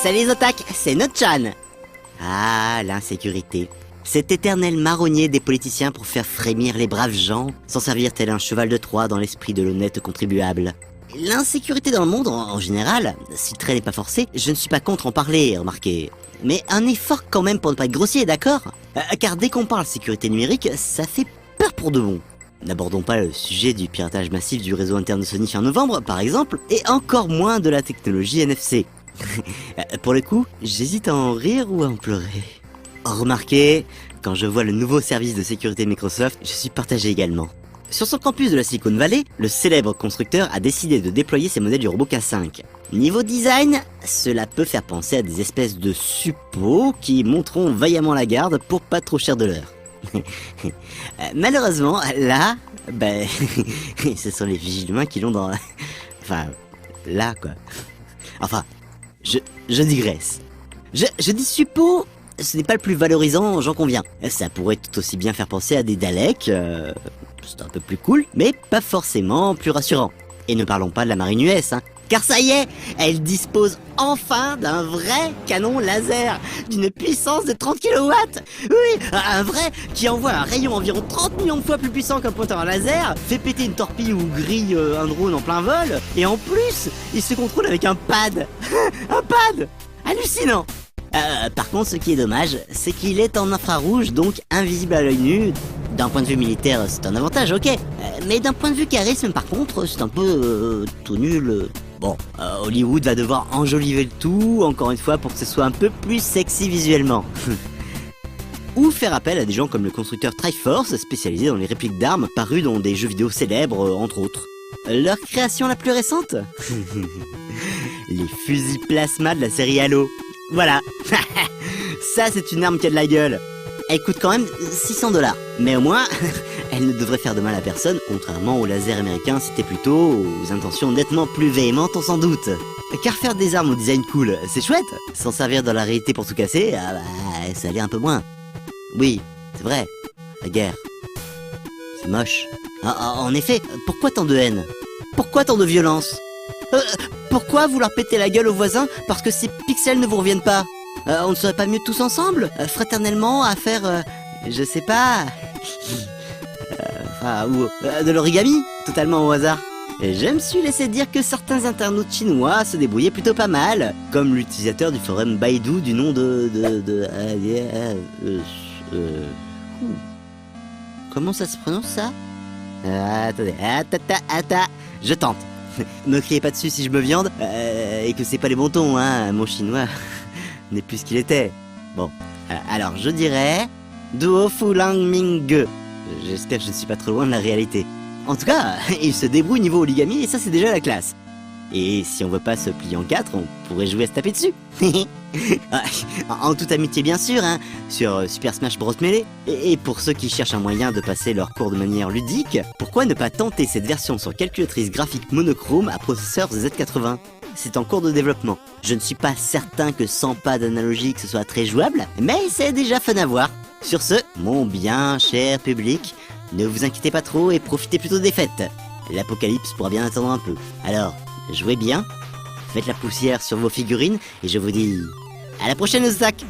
Salut les otaques, c'est Notchan. Ah, l'insécurité. Cet éternel marronnier des politiciens pour faire frémir les braves gens, s'en servir tel un cheval de Troie dans l'esprit de l'honnête contribuable. L'insécurité dans le monde, en général, si le trait n'est pas forcé, je ne suis pas contre en parler, remarquez. Mais un effort quand même pour ne pas être grossier, d'accord? Car dès qu'on parle sécurité numérique, ça fait peur pour de bon. N'abordons pas le sujet du piratage massif du réseau interne de Sony fin novembre, par exemple, et encore moins de la technologie NFC. Pour le coup, j'hésite à en rire ou à en pleurer. Remarquez, quand je vois le nouveau service de sécurité de Microsoft, je suis partagé également. Sur son campus de la Silicon Valley, le célèbre constructeur a décidé de déployer ses modèles du robot K5. Niveau design, cela peut faire penser à des espèces de suppôts qui monteront vaillamment la garde pour pas trop cher de l'heure. Malheureusement, là, ce sont les vigiles humains qui l'ont dans... Enfin, là quoi. Enfin, je digresse. Je dis suppôts, ce n'est pas le plus valorisant, j'en conviens. Ça pourrait tout aussi bien faire penser à des Daleks, c'est un peu plus cool, mais pas forcément plus rassurant. Et ne parlons pas de la marine US, hein. Car ça y est, elle dispose enfin d'un vrai canon laser, d'une puissance de 30 kW. Oui, un vrai qui envoie un rayon environ 30 millions de fois plus puissant qu'un pointeur à laser, fait péter une torpille ou grille un drone en plein vol, et en plus, il se contrôle avec un pad. Un pad. Hallucinant. Par contre, ce qui est dommage, c'est qu'il est en infrarouge, donc invisible à l'œil nu. D'un point de vue militaire, c'est un avantage, ok. Mais d'un point de vue charisme, par contre, c'est un peu tout nul. Bon, Hollywood va devoir enjoliver le tout, encore une fois, pour que ce soit un peu plus sexy visuellement. Ou faire appel à des gens comme le constructeur Triforce, spécialisé dans les répliques d'armes, parus dans des jeux vidéo célèbres, entre autres. Leur création la plus récente? Les fusils plasma de la série Halo. Voilà. Ça, c'est une arme qui a de la gueule. Elle coûte quand même 600 $. Mais au moins, elle ne devrait faire de mal à personne, contrairement au laser américain cité plus tôt, aux intentions nettement plus véhémentes, on s'en doute. Car faire des armes au design cool, c'est chouette. S'en servir dans la réalité pour tout casser, ça allait un peu moins. Oui, c'est vrai. La guerre. C'est moche. En effet, pourquoi tant de haine? Pourquoi tant de violence? Pourquoi vouloir péter la gueule aux voisins parce que ces pixels ne vous reviennent pas? On ne serait pas mieux tous ensemble, fraternellement, à faire, je sais pas, de l'origami, totalement au hasard. Et je me suis laissé dire que certains internautes chinois se débrouillaient plutôt pas mal, comme l'utilisateur du forum Baidu du nom comment ça se prononce ça? Attendez, je tente. Me criez pas dessus si je me viande, et que c'est pas les bons tons, hein, mon chinois n'est plus ce qu'il était. Bon, alors je dirais Duo Fulang Ming. J'espère que je ne suis pas trop loin de la réalité. En tout cas, il se débrouille niveau origami et ça c'est déjà la classe. Et si on veut pas se plier en quatre, on pourrait jouer à se taper dessus. En toute amitié bien sûr, hein, sur Super Smash Bros Melee. Et pour ceux qui cherchent un moyen de passer leur cours de manière ludique, pourquoi ne pas tenter cette version sur calculatrice graphique monochrome à processeur Z80? C'est en cours de développement. Je ne suis pas certain que sans pad analogique ce soit très jouable, mais c'est déjà fun à voir. Sur ce, mon bien cher public, ne vous inquiétez pas trop et profitez plutôt des fêtes. L'apocalypse pourra bien attendre un peu. Alors, jouez bien, faites la poussière sur vos figurines et je vous dis à la prochaine, Ozak.